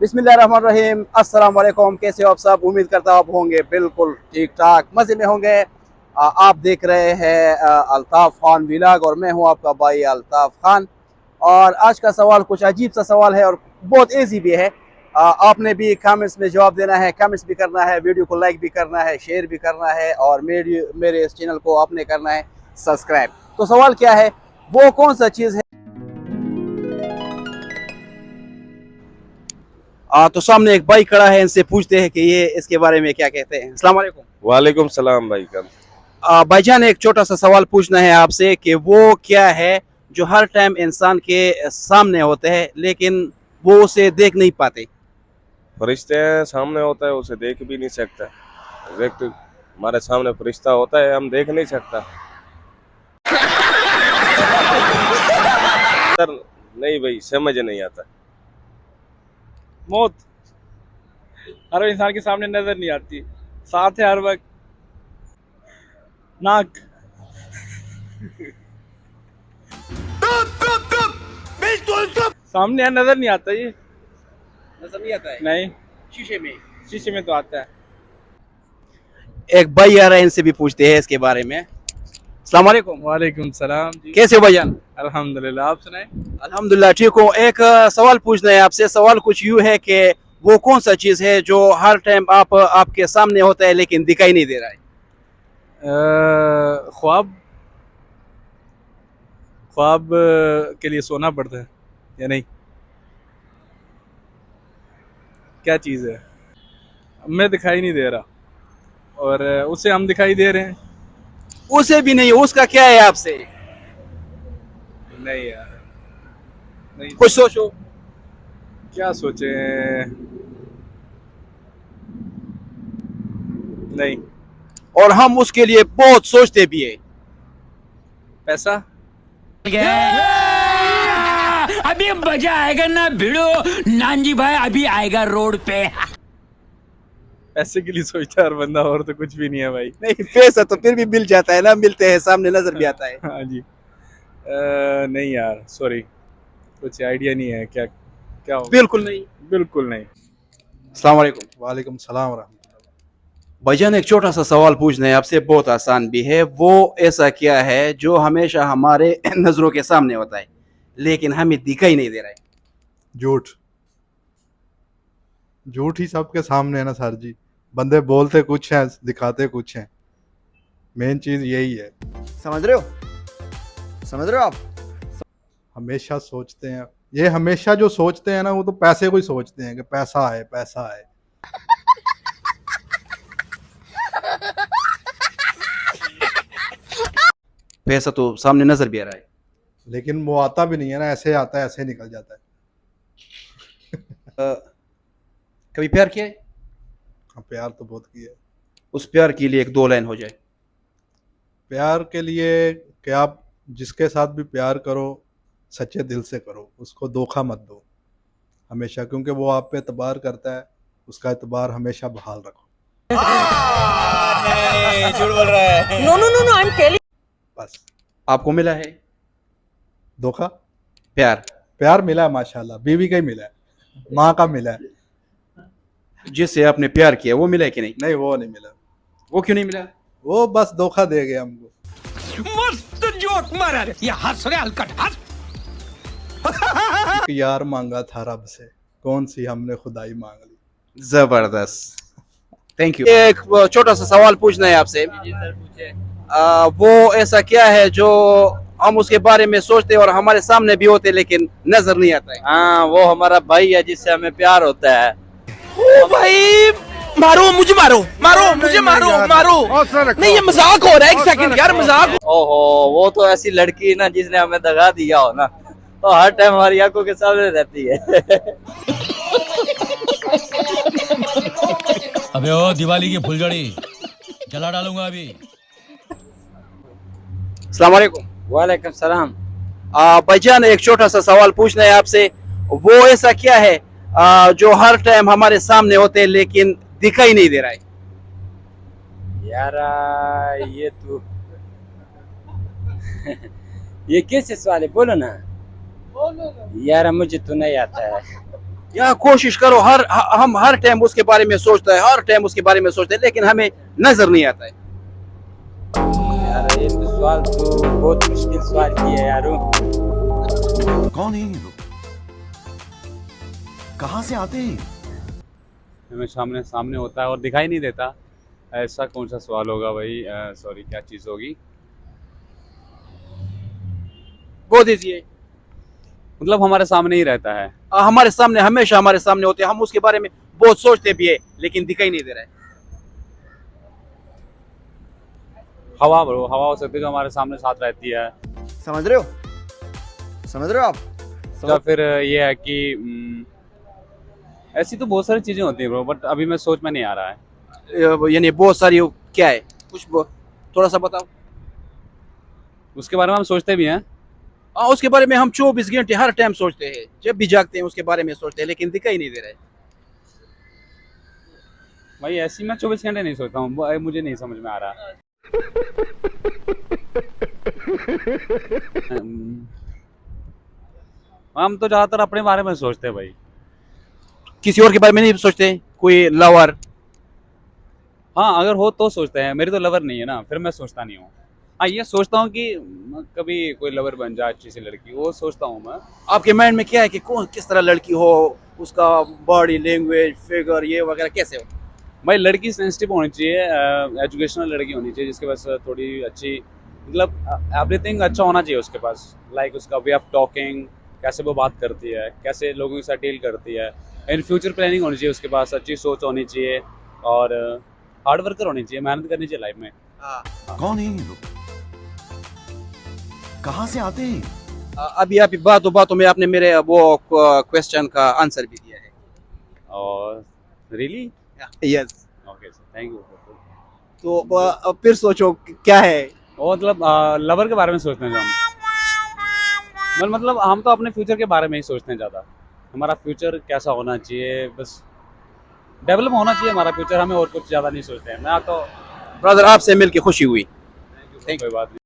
बिस्मिल्लाहिर्रहमानिर्रहीम। अस्सलाम वालेकुम। कैसे हो आप सब? उम्मीद करता हूँ आप होंगे बिल्कुल ठीक ठाक, मज़े में होंगे। आप देख रहे हैं अल्ताफ़ खान व्लॉग और मैं हूँ आपका भाई अल्ताफ़ खान। और आज का सवाल कुछ अजीब सा सवाल है और बहुत ईजी भी है। आपने भी कमेंट्स में जवाब देना है, कमेंट्स भी करना है, वीडियो को लाइक भी करना है, शेयर भी करना है और मेरे इस चैनल को आपने करना है सब्सक्राइब। तो सवाल क्या है? वो कौन सा चीज़ है? तो सामने एक भाई खड़ा है, इनसे पूछते हैं कि ये इसके बारे में क्या कहते हैं। अस्सलाम वालेकुम। वालेकुम सलाम भाई का। भाईजान, एक छोटा सा सवाल पूछना है आपसे कि वो क्या है जो हर टाइम इंसान के सामने होते हैं लेकिन वो उसे देख नहीं पाते। फरिश्ते सामने होता है, उसे देख भी नहीं सकता। एग्जैक्ट हमारे सामने फरिश्ता होता है, हम देख नहीं सकता। सर नहीं भाई, समझ नहीं आता। मौत हर इंसान के सामने नजर नहीं आती, साथ है हर वक्त। नाक। सामने है, नजर नहीं आता ये। नजर नहीं आता है? नहीं, शीशे में। शीशे में तो आता है। एक भाई आ रहा है, इनसे भी पूछते हैं इसके बारे में। अस्सलाम वालेकुम। वालेकुम सलाम जी। कैसे हो भाईजान? अल्हम्दुलिल्लाह, आप सुनाए। अल्हम्दुलिल्लाह ठीक हूँ। एक सवाल पूछना है आपसे। सवाल कुछ यूँ है कि वो कौन सा चीज़ है जो हर टाइम आपके सामने होता है लेकिन दिखाई नहीं दे रहा है। ख्वाब। ख्वाब के लिए सोना पड़ता है या नहीं? क्या चीज़ है? हमें दिखाई नहीं दे रहा और उसे हम दिखाई दे रहे हैं। उसे भी नहीं, उसका क्या है आपसे? नहीं यार, नहीं। कुछ सोचो। क्या सोचे? नहीं। और हम उसके लिए बहुत सोचते भी है। पैसा। अभी मजा आएगा ना भिड़ो। नानजी भाई अभी आएगा रोड पे। पैसे के लिए सोचता है हर बंदा, और तो कुछ भी नहीं है भाई। नहीं, पैसा तो फिर भी मिल जाता है ना, मिलते हैं, सामने नजर भी आता है। हाँ जी। नहीं यार, सॉरी, कुछ आइडिया नहीं है। क्या क्या होगा? बिल्कुल नहीं। बिल्कुल नहीं। अस्सलाम वालेकुम। वालेकुम सलाम वरहमतुल्लाह। भाईजान, एक छोटा सा सवाल पूछना है आपसे, बहुत आसान भी है। वो ऐसा क्या है जो हमेशा हमारे नजरों के सामने होता है लेकिन हमें दिखाई नहीं दे रहा है। झूठ। झूठ ही सबके सामने है ना सर जी। बंदे बोलते कुछ हैं, दिखाते कुछ हैं। मेन चीज यही है। समझ रहे हो? समझ रहे हो आप? हमेशा सोचते हैं, ये हमेशा जो सोचते हैं ना, वो तो पैसे को ही सोचते हैं कि पैसा है पैसा है। पैसा तो सामने नजर भी आ रहा है। लेकिन वो आता भी नहीं है ना, ऐसे आता है ऐसे निकल जाता है। कभी प्यार किया है? हाँ, प्यार तो बहुत किया है। उस प्यार के लिए एक दो लाइन हो जाए। प्यार के लिए कि आप जिसके साथ भी प्यार करो, सच्चे दिल से करो, उसको धोखा मत दो हमेशा, क्योंकि वो आप पे एतबार करता है। उसका एतबार हमेशा बहाल रखो। झूठ बोल रहा है। No, no, no, no, I'm telling. बस। आपको मिला है धोखा? प्यार? प्यार मिला है माशाल्लाह, बीवी का ही मिला है, माँ का मिला है। जिससे आपने प्यार किया वो मिला है कि नहीं? नहीं, वो नहीं मिला। वो क्यों नहीं मिला? वो बस धोखा दे गया हमको। मस्त जोक मारा रे। ये हंस रहे हलकट हंस। एक यार मांगा था रब से, कौन सी हमने खुदाई मांग ली। जबरदस्त, थैंक यू। एक छोटा सा सवाल पूछना है आपसे। जी सर, पूछे। वो ऐसा क्या है जो हम उसके बारे में सोचते हैं और हमारे सामने भी होते लेकिन नजर नहीं आता है। हाँ, वो हमारा भाई है जिससे हमें प्यार होता है। ओ भाई, मारो मुझे, मारो मारो मुझे, मारो मारो। नहीं, ये मजाक हो रहा है। एक सेकंड यार, मजाक। ओहो, वो तो ऐसी लड़की है ना जिसने हमें दगा दिया हो ना, तो हर टाइम हमारी आंखों के सामने रहती है। अबे ओ दिवाली की फुलझड़ी जला डालूंगा अभी। अस्सलाम वालेकुम। वालेकुम सलाम। भाईजान, एक छोटा सा सवाल पूछना है आपसे। वो ऐसा क्या है जो हर टाइम हमारे सामने होते हैं लेकिन दिखाई नहीं दे रहा है। यार ये तो ये कैसे सवाल है? बोलो ना यार, मुझे तो नहीं आता है। या कोशिश करो, हम हर टाइम उसके बारे में सोचते हैं, हर टाइम उसके बारे में सोचते हैं, लेकिन हमें नजर नहीं आता है. यार ये तो सवाल तो बहुत मुश्किल सवाल किया है यारो. कौन है ये लोग? कहाँ से आते हैं? हमें सामने सामने होता है और दिखाई नहीं देता. ऐसा कौन सा सवाल होगा भाई? सॉरी, क्या चीज़ होगी? वो दीजिए. मतलब हमारे सामने ही रहता है. हमारे सामने, हमेशा हमारे सामने होते हैं, हम उसके बारे में बहुत सोचते भी है, लेकिन दिखाई नहीं दे रहा है. हवा ब्रो, हवा हो सकती है जो हमारे सामने साथ रहती है. समझ रहे हो? समझ रहे हो आप? या फिर ये है कि ऐसी तो बहुत सारी चीज़ें होती हैं ब्रो, बट अभी मैं सोच में नहीं आ रहा है. यानी बहुत सारी क्या है, कुछ थोड़ा सा बताओ. उसके बारे में हम सोचते भी हैं. उसके बारे में हम 24 घंटे हर टाइम सोचते हैं, जब भी जागते हैं उसके बारे में सोचते हैं, लेकिन दिखाई नहीं दे रहा है. भाई ऐसी मैं 24 घंटे नहीं सोचता हूँ, मुझे नहीं समझ में आ रहा. हम तो ज़्यादातर अपने बारे में सोचते हैं भाई. किसी और के बारे में नहीं सोचते? कोई लवर? हाँ, अगर हो तो सोचते हैं. मेरी तो लवर नहीं है ना, फिर मैं सोचता नहीं हूँ. हाँ, ये सोचता हूँ कि कभी कोई लवर बन जाए अच्छी सी लड़की, वो सोचता हूँ मैं. आपके माइंड में क्या है कि कौन किस तरह लड़की हो, उसका बॉडी लैंग्वेज, फिगर, ये वगैरह कैसे हो? भाई लड़की सेंसिटिव होनी चाहिए, एजुकेशनल लड़की होनी चाहिए, जिसके पास थोड़ी अच्छी, मतलब एवरीथिंग अच्छा होना चाहिए उसके पास. लाइक उसका वे ऑफ टॉकिंग, कैसे वो बात करती है, कैसे लोगों के साथ डील करती है. इन फ्यूचर प्लानिंग होनी चाहिए उसके पास, अच्छी सोच होनी चाहिए, और हार्ड वर्कर होनी चाहिए, मेहनत करनी चाहिए लाइफ में. कौन है ये लोग? कहाँ से आते हैं? अभी अभी बातों में आपने मेरे वो क्वेश्चन का आंसर भी दिया है. और really? Yes. Okay sir, thank you. तो फिर सोचो क्या है. वो मतलब लवर के बारे में सोचते हैं जो हम, मतलब हम तो अपने फ्यूचर के बारे में ही सोचते हैं ज़्यादा. हमारा फ्यूचर कैसा होना चाहिए, बस डेवलप होना चाहिए हमारा फ्यूचर, हमें और कुछ ज़्यादा नहीं सोचते हैं. मैं तो ब्रदर, आपसे मिलके खुशी हुई. कोई बात नहीं.